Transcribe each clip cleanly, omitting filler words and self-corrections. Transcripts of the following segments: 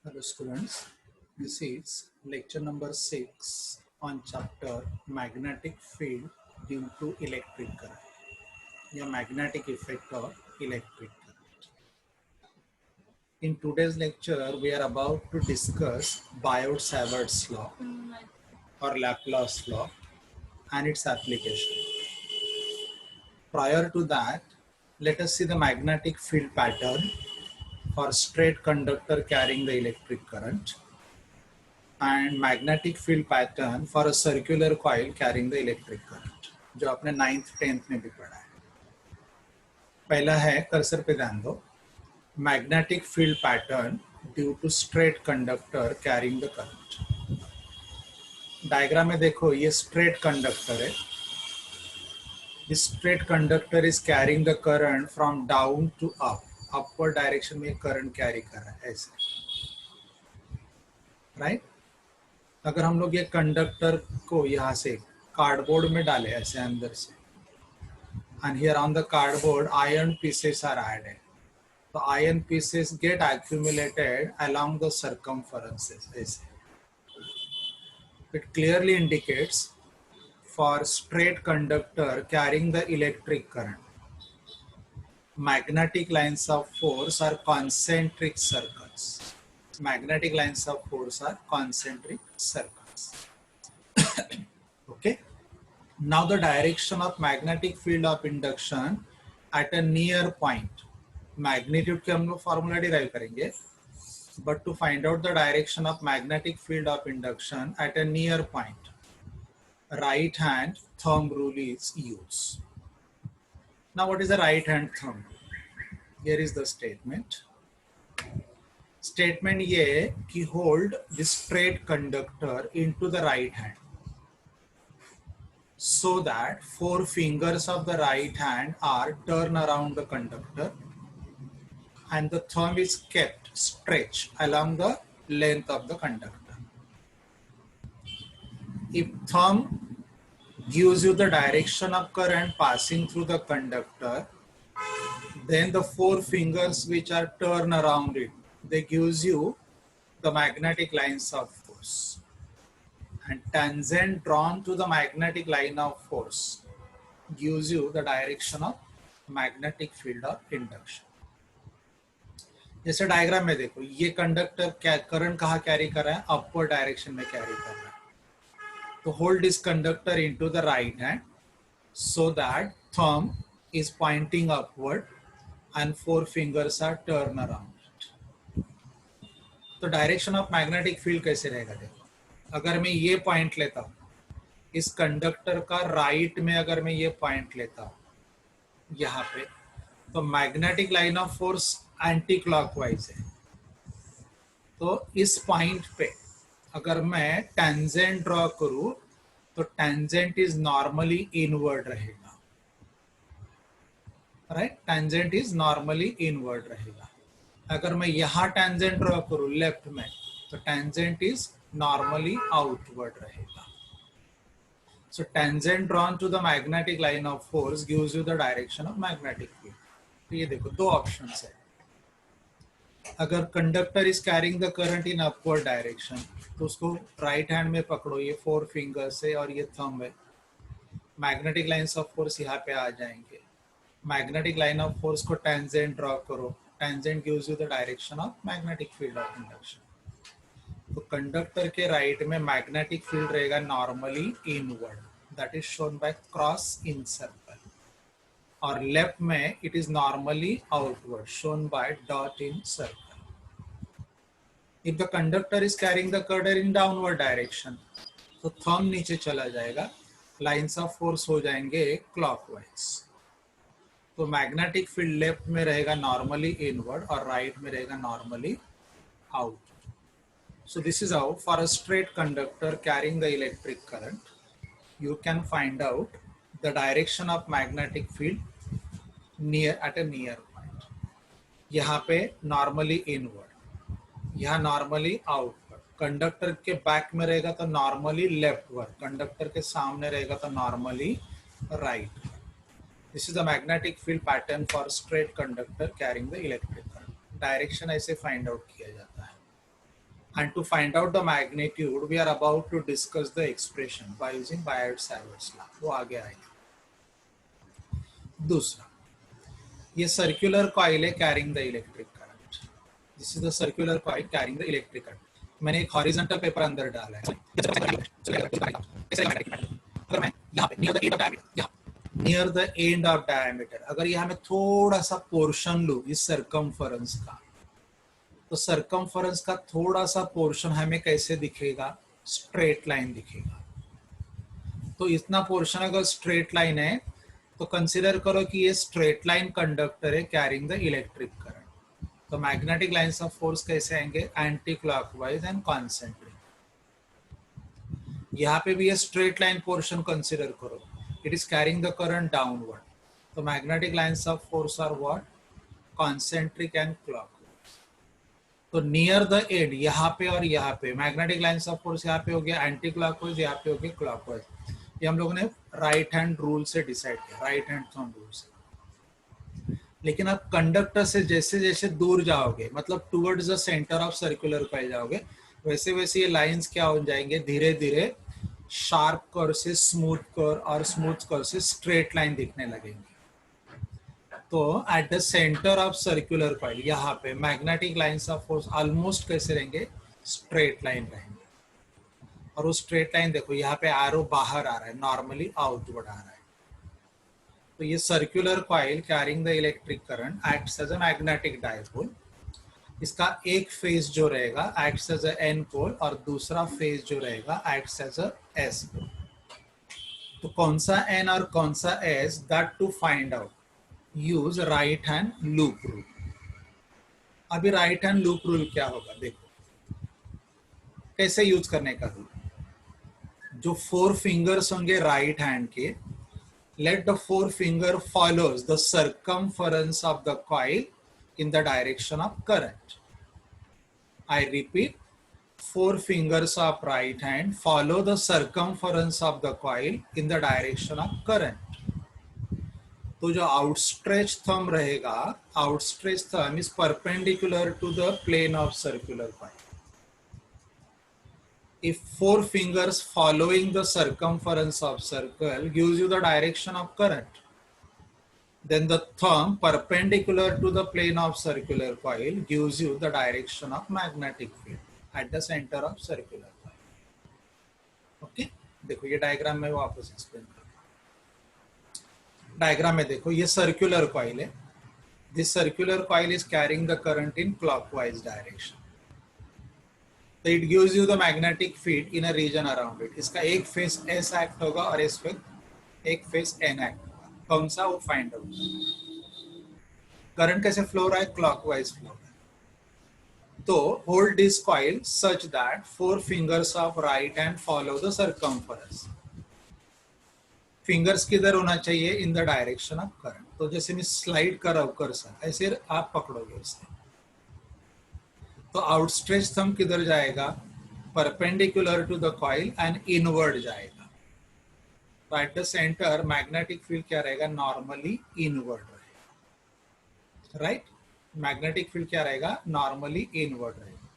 Hello students, this is lecture number 6 on chapter magnetic field due to electric current, the magnetic effect of electric current. In today's lecture, we are about to discuss Biot-Savart's law or Laplace law and its application. Prior to that, let us see the magnetic field pattern for straight conductor carrying the electric current and magnetic field pattern for a circular coil carrying the electric current, जो आपने 9th 10th में भी पढ़ा है. पहला है, cursor पे ध्यान दो, magnetic field pattern due to straight conductor carrying the current. Diagram में देखो, ये straight conductor है. This straight conductor is carrying the current from down to up, upward direction में current carry कर रहा है ऐसे, right? अगर हम लोग ये कंडक्टर को यहाँ से कार्डबोर्ड में डाले ऐसे अंदर से, and here on the cardboard iron pieces are added, the iron pieces get accumulated along the circumferences ऐसे. It clearly indicates for straight conductor carrying the electric current, magnetic lines of force are concentric circles. Magnetic lines of force are concentric circles. Okay. Now the direction of magnetic field of induction at a near point. Magnitude के हम लोग formula derive करेंगे, but to find out the direction of magnetic field of induction at a near point, right hand thumb rule is used. Now what is the right hand thumb? Here is the statement. Statement ये कि hold this straight conductor into the right hand, so that 4 fingers of the right hand are turned around the conductor and the thumb is kept stretched along the length of the conductor. If thumb gives you the direction of current passing through the conductor, then the 4 fingers which are turned around it, they gives you the magnetic lines of force. And tangent drawn to the magnetic line of force gives you the direction of magnetic field of induction. जैसे diagram में देखो, ये conductor क्या current कहाँ carry कर रहा है? Upward direction में कैरी कर रहा है. तो hold this conductor into the right hand so that thumb is pointing upward and 4 fingers are turned around. तो डायरेक्शन ऑफ मैग्नेटिक फील्ड कैसे रहेगा? देखो, अगर मैं ये पॉइंट लेता हूँ, इस कंडक्टर का राइट में अगर मैं ये पॉइंट लेता हूँ यहाँ पे, तो magnetic line of force anti clockwise है. तो इस पॉइंट पे अगर मैं टेंजेंट ड्रॉ करूँ तो टेंजेंट इज नॉर्मली इनवर्ड रहेगा, right? Tangent is normally inward रहेगा. अगर मैं यहाँ टेंजेंट ड्रॉ करूँ लेफ्ट में, तो टेंजेंट इज नॉर्मली आउटवर्ड रहेगा. So tangent drawn to the magnetic line of force gives you the direction of magnetic field. तो ये देखो, दो ऑप्शंस है. अगर conductor is carrying the current in upward direction, तो उसको राइट हैंड में पकड़ो, ये 4 फिंगर्स है और ये थंब है. मैग्नेटिक लाइंस ऑफ फोर्स यहाँ पे आ जाएंगे. मैग्नेटिक लाइन ऑफ फोर्स को टेंजेंट ड्रॉ करो, tangent gives you the direction of magnetic field of induction. तो कंडक्टर के राइट में मैग्नेटिक फील्ड रहेगा normally inward, that is shown by cross in circle, और लेफ्ट में it is normally outward, shown by dot in circle. If the conductor is carrying the current in downward direction, तो thumb नीचे चला जाएगा, lines of force हो जाएंगे clockwise. तो magnetic field left में रहेगा नॉर्मली इनवर्ड और राइट में रहेगा normally out. So this is how for a straight conductor carrying the electric current, you can find out the direction of magnetic field near at a near point. यहाँ पे normally inward, यहाँ normally outward. Conductor के back में रहेगा तो normally leftward, conductor के सामने रहेगा तो normally right. This is the magnetic field pattern for straight conductor carrying the electric current. Direction ऐसे find out किया जाता है. And to find out the magnitude, we are about to discuss the expression by using Biot-Savart's law. वो आगे आएगा. दूसरा, ये circular coil है carrying the electric current. This is the circular coil carrying the electric current. मैंने एक horizontal paper अंदर डाला है. अगर मैं यहाँ पे near the end of diameter, near the end of diameter, अगर यहाँ में थोड़ा सा पोर्शन लूं इस सरकमफरेंस का, तो सरकमफरेंस का थोड़ा सा पोर्शन हमें कैसे दिखेगा? स्ट्रेट लाइन दिखेगा. तो इतना पोर्शन अगर स्ट्रेट लाइन है तो कंसीडर करो कि ये स्ट्रेट लाइन कंडक्टर है कैरिंग द इलेक्ट्रिक करंट. तो मैग्नेटिक लाइंस ऑफ फोर्स कैसे आएंगे? Anti clockwise and concentric. यहाँ पे भी ये स्ट्रेट लाइन पोर्शन कंसीडर करो. It is carrying the current downward. So magnetic lines of force are what? Concentric and clockwise. तो near the end, यहाँ पे और यहाँ पे magnetic lines of force यहाँ पे हो गया एंटी क्लॉकवाइज, यहाँ पे हो गया क्लॉकवाइज. ये हम लोगों ने राइट हैंड रूल से डिसाइड किया, राइट हैंड थंब रूल से. लेकिन आप कंडक्टर से जैसे जैसे दूर जाओगे, मतलब towards the centre of circular coil जाओगे, वैसे वैसे ये लाइंस क्या हो जाएंगे? धीरे धीरे शार्प कर्व से स्मूथ कर्व और स्मूथ कर्व से स्ट्रेट लाइन दिखने लगेंगे. तो at the centre of circular coil यहाँ पे magnetic lines of force almost कैसे रहेंगे? स्ट्रेट लाइन रहेंगे. और वो स्ट्रेट लाइन देखो यहाँ पे एरो बाहर आ रहा है, नॉर्मली आउटवर्ड आ रहा है. तो ये circular coil carrying the electric current acts as a magnetic dipole. इसका एक फेज जो रहेगा acts as a N pole और दूसरा फेज जो रहेगा acts as a S pole. तो कौन सा एन और कौन सा S, that to find out use right hand loop rule. अभी राइट हैंड लूप रूल क्या होगा देखो कैसे यूज करने का रूल. जो 4 फिंगर्स होंगे राइट हैंड के, let the 4 finger follows the circumference of the coil in the direction of current. I repeat, 4 fingers of right hand follow the circumference of the coil in the direction of current. तो जो outstretched thumb रहेगा, outstretched thumb is perpendicular to the plane of circular coil. If 4 fingers following the circumference of circle gives you the direction of current, then the thumb perpendicular to the plane of circular coil gives you the direction of magnetic field at the center of circular coil. Okay, देखो ये diagram में वापस explain करूंगा. Diagram में देखो ये circular coil है. This circular coil is carrying the current in clockwise direction. तो it gives you the magnetic field in a region around it. इसका एक फेस एस एक्ट होगा और इस पे एक फेस एन एक्ट. कौन सा वो फाइंड आउट. करंट कैसे फ्लो रहा है? क्लॉकवाइज फ्लो रहा है. तो hold this coil such that 4 fingers of right hand follow the circumference. Fingers किधर होना चाहिए? In the direction of current. तो जैसे मैं स्लाइड कर रहा हूं कर्सर, ऐसे आप पकड़ोगे इसे. तो आउटस्ट्रेच थंब किधर जाएगा? Perpendicular to the coil and inward जाएगा. तो at the centre magnetic field क्या रहेगा? नॉर्मली इनवर्ड रहेगा. राइट, मैग्नेटिक फील्ड क्या रहेगा? नॉर्मली इनवर्ड रहेगा.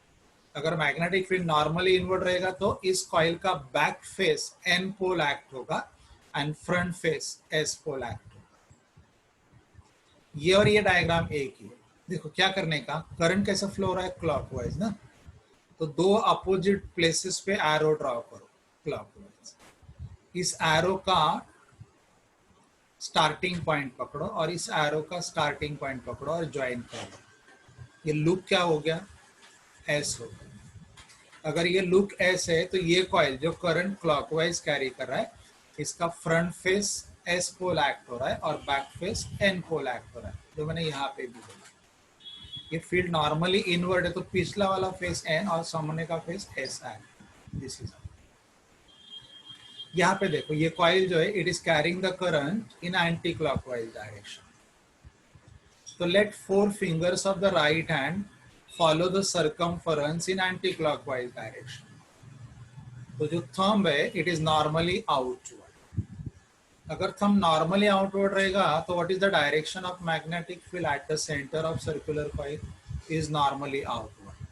अगर मैग्नेटिक फील्ड नॉर्मली इनवर्ड रहेगा तो इस कॉइल का back face N pole act होगा and front face S pole act होगा. ये और ये डायग्राम एक ही है. देखो क्या करने का, करंट कैसा फ्लो हो रहा है? क्लॉकवाइज ना. तो 2 अपोजिट प्लेसेस पे एरो ड्रॉ करो क्लॉकवाइज. इस एरो का स्टार्टिंग पॉइंट पकड़ो और इस एरो का स्टार्टिंग पॉइंट पकड़ो और ज्वाइन करो. ये लूप क्या हो गया? एस हो गया. अगर ये लूप एस है तो ये कॉइल जो करंट क्लॉकवाइज कैरी कर रहा है, इसका front face S pole act हो रहा है और back face N pole act हो रहा है, जो मैंने यहाँ पे भी बोला. ये फील्ड नॉर्मली इनवर्ड है तो पिछला वाला फेस एन और सामने का face S act. This is. यहाँ पे देखो ये कॉइल जो है it is carrying the current in anti clockwise direction. तो let 4 fingers of the right hand follow the circumference in anti clockwise direction. तो जो थंब है इट इज नॉर्मली आउटवर्ड. अगर थंब नॉर्मली आउटवर्ड रहेगा तो what is the direction of magnetic field at the centre of circular coil? Is normally outward.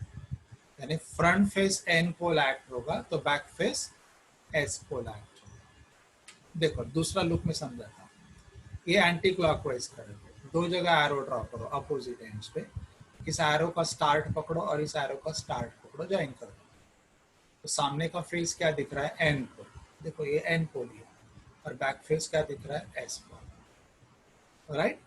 यानी front face N pole act होगा तो back face S pole act होगा। देखो दूसरा look में समझाता हूँ। ये एंटी क्लॉकवाइज करेंगे, दो जगह एरो ड्रॉ करो अपोजिट एंड्स पे। इस एरो का स्टार्ट पकड़ो और इस एरो का स्टार्ट पकड़ो, ज्वाइन कर दो। तो सामने का फेस क्या दिख रहा है, एन पोल। देखो ये एन पोल है और बैक फेस क्या दिख रहा है, S pole. Right,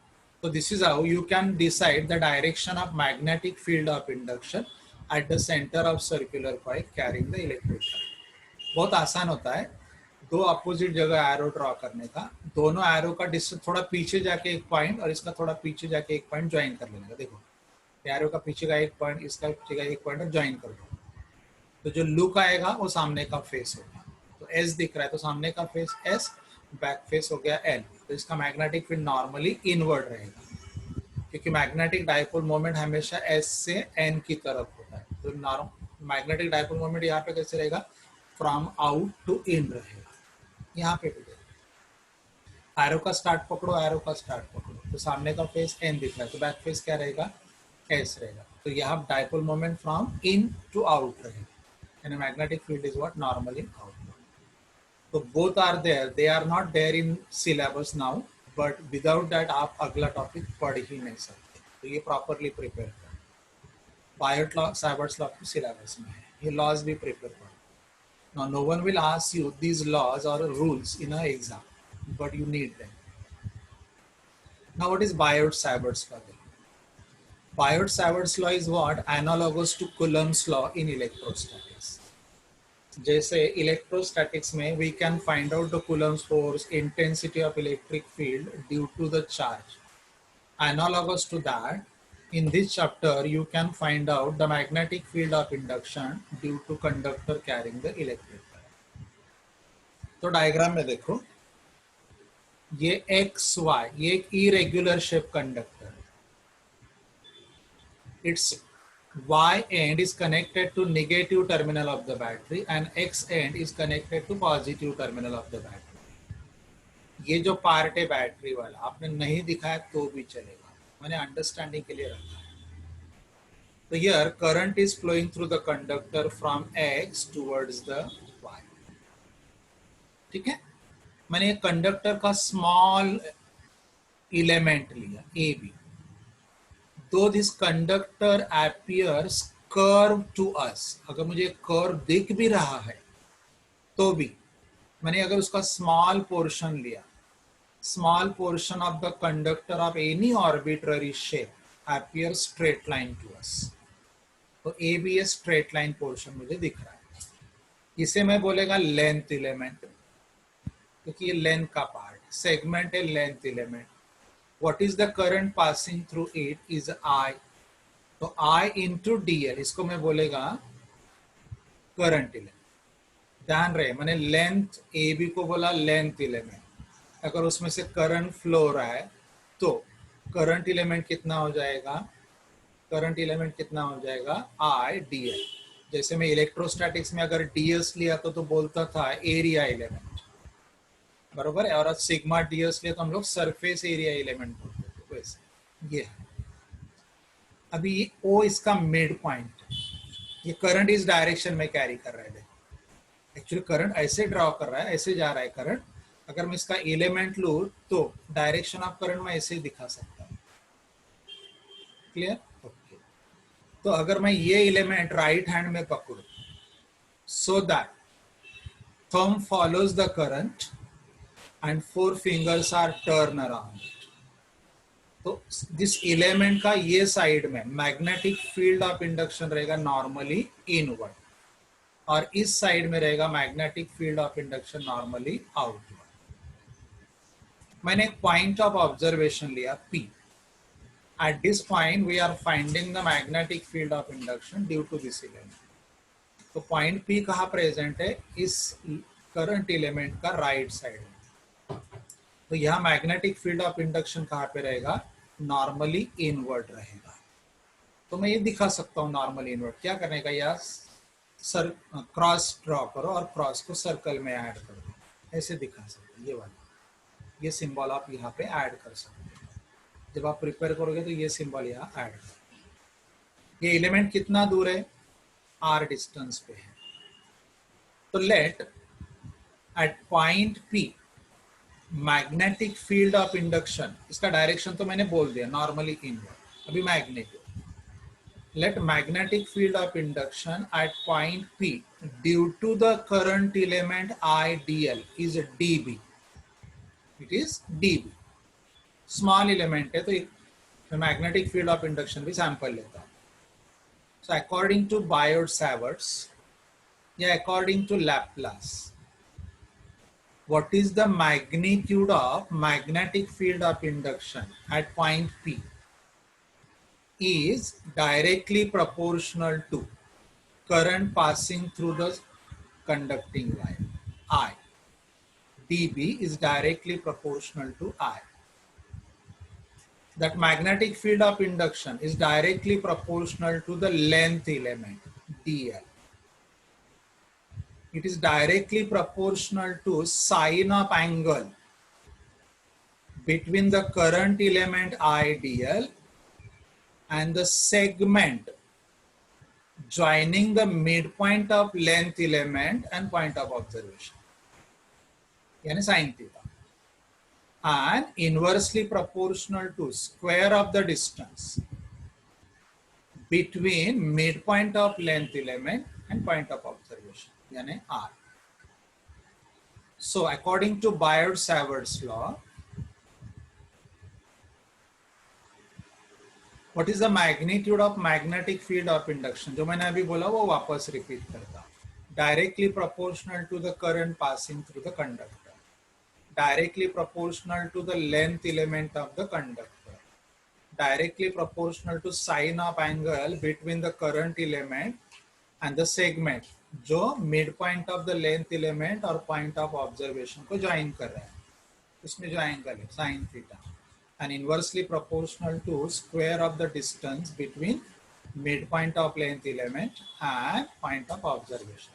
so this is how you can decide the direction of magnetic field of induction at the center of circular coil carrying the electric current। बहुत आसान होता है दो अपोजिट जगह एरो ड्रॉ करने का। दोनों एरो का डिस्टेंस थोड़ा पीछे जाके एक पॉइंट और इसका थोड़ा पीछे जाके एक पॉइंट ज्वाइन कर लेने का। देखो एरो का पीछे का एक पॉइंट, इसका पीछे का एक पॉइंट और ज्वाइन कर दो, तो जो लुक आएगा वो सामने का फेस होगा। तो एस दिख रहा है तो सामने का फेस एस, बैक फेस हो गया एल। तो इसका मैग्नेटिक फील्ड नॉर्मली इनवर्ड रहेगा, क्योंकि मैग्नेटिक डाइपोल मोमेंट हमेशा एस से एन की तरफ होता है। तो मैग्नेटिक डाइपोल मोमेंट यहाँ पे कैसे रहेगा, फ्रॉम आउट टू इन रहेगा। यहाँ पे एरो का स्टार्ट पकड़ो, एरो का स्टार्ट पकड़ो, तो सामने का फेस एन दिख रहा है तो बैक फेस क्या रहेगा, एस रहेगा। तो यहाँ dipole moment from in to out रहेगा, यानी magnetic field is what, normally out. तो both are there, they are not there in syllabus now, but without that आप अगला टॉपिक पढ़ ही नहीं सकते। तो ये प्रॉपरली प्रिपेयर करें। Biot law, Savart's law syllabus में है, ये लॉज भी प्रिपेयर करो। Now, no one will ask you these laws or rules in an exam, but you need them. Now, what is Biot-Savart's law? Biot-Savart's law is what? Analogous to Coulomb's law in electrostatics. जैसे electrostatics में we can find out the Coulomb's force, intensity of electric field due to the charge. Analogous to that, in this chapter you can find out the magnetic field of induction due to conductor carrying the electric current. तो diagram में देखो, ये x Y, ये एक irregular shape conductor है। It's y end is connected to negative terminal of the battery and x end is connected to positive terminal of the battery। ये जो part है बैटरी वाला आपने नहीं दिखाया तो भी चलेगा, मैंने अंडरस्टैंडिंग के लिए रखा है। तो here current is flowing through the conductor from x towards the y। ठीक है, मैंने एक कंडक्टर का स्मॉल एलिमेंट लिया A B. Though this conductor appears curved to us, अगर मुझे कर्व दिख भी रहा है तो भी मैंने अगर उसका स्मॉल पोर्शन लिया, small portion of the conductor of any arbitrary shape appear straight line to us, तो A B a straight line portion मुझे दिख रहा है। इसे मैं बोलेगा लेंथ एलिमेंट, क्योंकि ये लेंथ का पार्ट, सेगमेंट है length element. What is the current passing through it is I, तो I into DL, इसको मैं बोलेगा करंट एलिमेंट। ध्यान रहे मैंने लेंथ ए बी को बोला लेंथ एलिमेंट, अगर उसमें से करंट फ्लो रहा है तो करंट एलिमेंट कितना हो जाएगा, करंट एलिमेंट कितना हो जाएगा, I DL। जैसे मैं इलेक्ट्रोस्टैटिक्स में अगर DS लिया तो बोलता था एरिया एलिमेंट, बरोबर है, और सिग्मा डीएस लिए तो हम लोग सरफेस एरिया एलिमेंट बोलते थे। वैसे ये है। अभी ये ओ इसका मिड पॉइंट, ये करंट इस डायरेक्शन में कैरी कर रहा है। एक्चुअली करंट ऐसे ड्रॉ कर रहा है, ऐसे जा रहा है करंट। अगर मैं इसका एलिमेंट लूँ तो डायरेक्शन ऑफ करंट मैं ऐसे ही दिखा सकता हूँ। क्लियर? ओके। तो अगर मैं ये एलिमेंट राइट हैंड में पकड़ू, so that thumb follows the current and 4 fingers are turn around, तो दिस एलिमेंट का ये साइड में मैग्नेटिक फील्ड ऑफ इंडक्शन रहेगा नॉर्मली इनवर्ड, और इस साइड में रहेगा magnetic field of induction normally outward. मैंने एक पॉइंट ऑफ ऑब्जर्वेशन लिया P। At this point we are finding the magnetic field of induction due to this element. तो point P कहाँ प्रेजेंट है, इस करंट एलिमेंट का राइट साइड में। तो यहाँ मैग्नेटिक फील्ड ऑफ इंडक्शन कहाँ पे रहेगा, नॉर्मली इनवर्ड रहेगा। तो मैं ये दिखा सकता हूँ नॉर्मली इनवर्ड। क्या करने का, या सर क्रॉस ड्रॉ करो और क्रॉस को सर्कल में ऐड कर दो, ऐसे दिखा सकते हैं। ये वाला ये सिंबल आप यहाँ पे ऐड कर सकते हैं। जब आप प्रिपेयर करोगे तो ये सिंबल यहाँ ऐड करो। ये एलिमेंट कितना दूर है, r डिस्टेंस पे है। तो let at point P magnetic field of induction, इसका डायरेक्शन तो मैंने बोल दिया नॉर्मली इनवर्ड, अभी magnetic. Let magnetic field of induction at point P due to the current element IDL is dB. It is dB. Small element है तो magnetic field of induction भी sample लेता हूँ. So according to Biot-Savart's या according to Laplace, what is the magnitude of magnetic field of induction at point P is directly proportional to current passing through the conducting wire I. dB is directly proportional to I. That magnetic field of induction is directly proportional to the length element dl. It is directly proportional to sine of angle between the current element I dl and the segment joining the midpoint of length element and point of observation, यानी sin theta, and inversely proportional to square of the distance between midpoint of length element and point of observation, यानी r. So according to Biot-Savart's law, what is the magnitude of magnetic field of induction? जो मैंने अभी बोला वो वापस repeat करता, directly proportional to the current passing through the conductor, directly proportional to the length element of the conductor, directly proportional to sine of angle between the current element and the segment जो midpoint of the length element और point of observation को join कर रहा है, उसमें जो angle है sin theta, and inversely proportional to square of the distance between midpoint of length element and point of observation.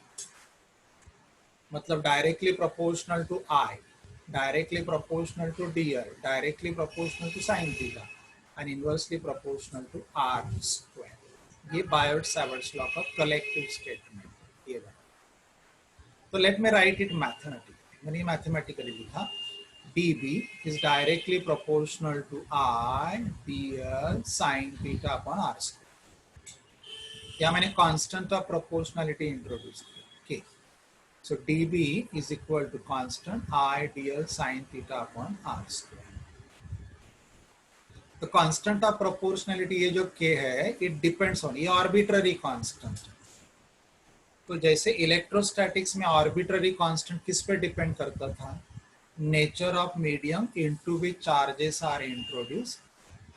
मतलब directly proportional to I, directly proportional to dl, directly proportional to sin theta, and inversely proportional to r square. ये Biot-Savart's law का collective statement ये है. तो let me write it mathematically. मैंने mathematically लिखा, dB is directly proportional to I dl sin theta upon r square. या मैंने constant of proportionality introduce किया, k. So dB is equal to constant I dl sin theta upon r square. The constant of proportionality ये जो k है, it depends on, ये arbitrary constant. तो जैसे electrostatics में arbitrary constant किस पे डिपेंड करता था? Nature of medium into which charges are introduced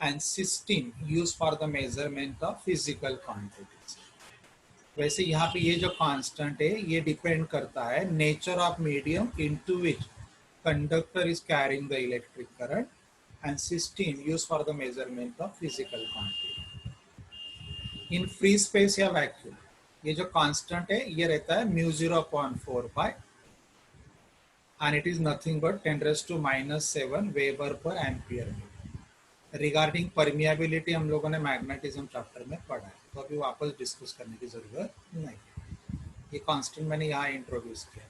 and system used for the measurement of physical quantities. वैसे यहाँ पे ये जो कांस्टेंट है ये डिपेंड करता है nature of medium into which conductor is carrying the electric current and system used for the measurement of physical quantity in free space या वैक्यूम. ये जो कांस्टेंट है ये रहता है μ0/4 pi and it is nothing but 10⁻⁷ weber per ampere. Regarding permeability हम लोगों ने मैग्नेटिज्म चैप्टर में पढ़ा है, तो अभी वापस डिस्कस करने की जरूरत नहीं. ये कांस्टेंट मैंने यहाँ इंट्रोड्यूस किया,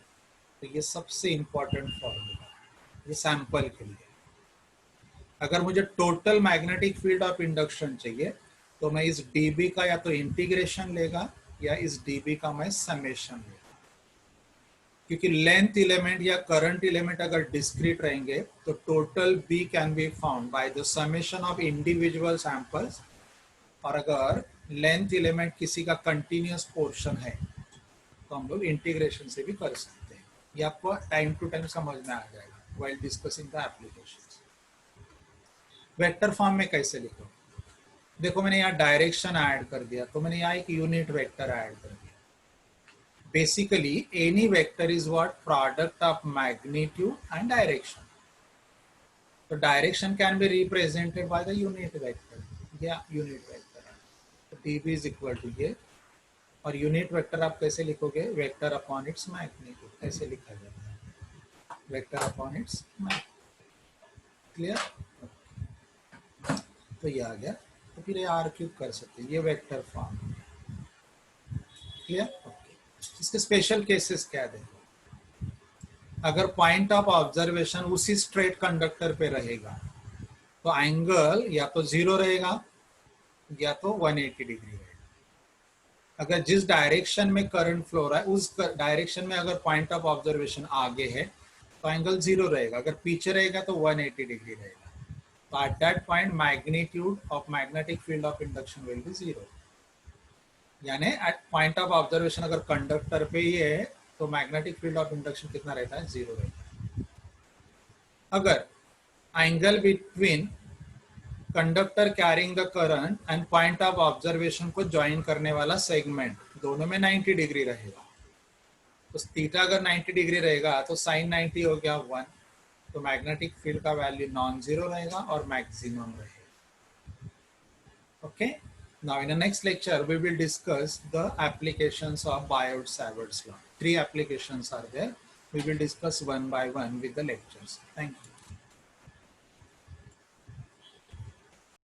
तो ये सबसे इंपॉर्टेंट फॉर्मूला ये सैंपल के लिए. अगर मुझे total magnetic field of induction चाहिए तो मैं इस dB का या तो इंटीग्रेशन लेगा या इस dB का मैं समेशन लेगा, क्योंकि लेंथ एलिमेंट या करंट एलिमेंट अगर डिस्क्रीट रहेंगे तो total B can be found by the summation of individual samples. और अगर लेंथ एलिमेंट किसी का कंटिन्यूअस पोर्शन है तो हम लोग इंटीग्रेशन से भी कर सकते हैं. ये आपको टाइम टू टाइम समझ में आ जाएगा while discussing the applications. Vector form में कैसे लिखो? देखो मैंने यहाँ डायरेक्शन ऐड कर दिया, तो मैंने यहाँ एक यूनिट वेक्टर ऐड कर दिया. Basically, any vector is what? Product of magnitude and direction. So direction can be represented by the unit vector. Yeah, unit vector. So dB is equal to ये. और unit vector आप कैसे लिखोगे? Vector upon its magnitude. ऐसे लिखा जाता है. Vector upon its magnitude. Clear? तो ये आ गया. तो फिर ये r क्यूब कर सकते हैं. ये वेक्टर फॉर्म. क्लियर? इसके स्पेशल केसेस क्या देंगे? अगर पॉइंट ऑफ ऑब्जर्वेशन उसी स्ट्रेट कंडक्टर पे रहेगा तो एंगल या तो 0 रहेगा या तो 180 डिग्री रहेगा। अगर जिस डायरेक्शन में करंट फ्लो रहा है उस डायरेक्शन में अगर पॉइंट ऑफ ऑब्जर्वेशन आगे है तो एंगल 0 रहेगा, अगर पीछे रहेगा तो 180 डिग्री रहेगा। तो at that point magnitude of magnetic field of induction will be 0। यानी एट पॉइंट ऑफ ऑब्जर्वेशन अगर कंडक्टर पे ही है तो मैग्नेटिक फील्ड ऑफ इंडक्शन कितना रहता है? 0 रहता है। अगर angle between conductor carrying the current and point of observation को ज्वाइन करने वाला सेगमेंट दोनों में 90 डिग्री रहेगा, तो थीटा अगर 90 डिग्री रहेगा तो साइन 90 हो गया 1, तो मैग्नेटिक फील्ड का वैल्यू नॉन जीरो रहेगा और मैक्सिमम रहेगा। Okay, now in the next lecture we will discuss the applications of Biot-Savart's law. 3 applications are there. We will discuss one by one with the lectures. Thank you.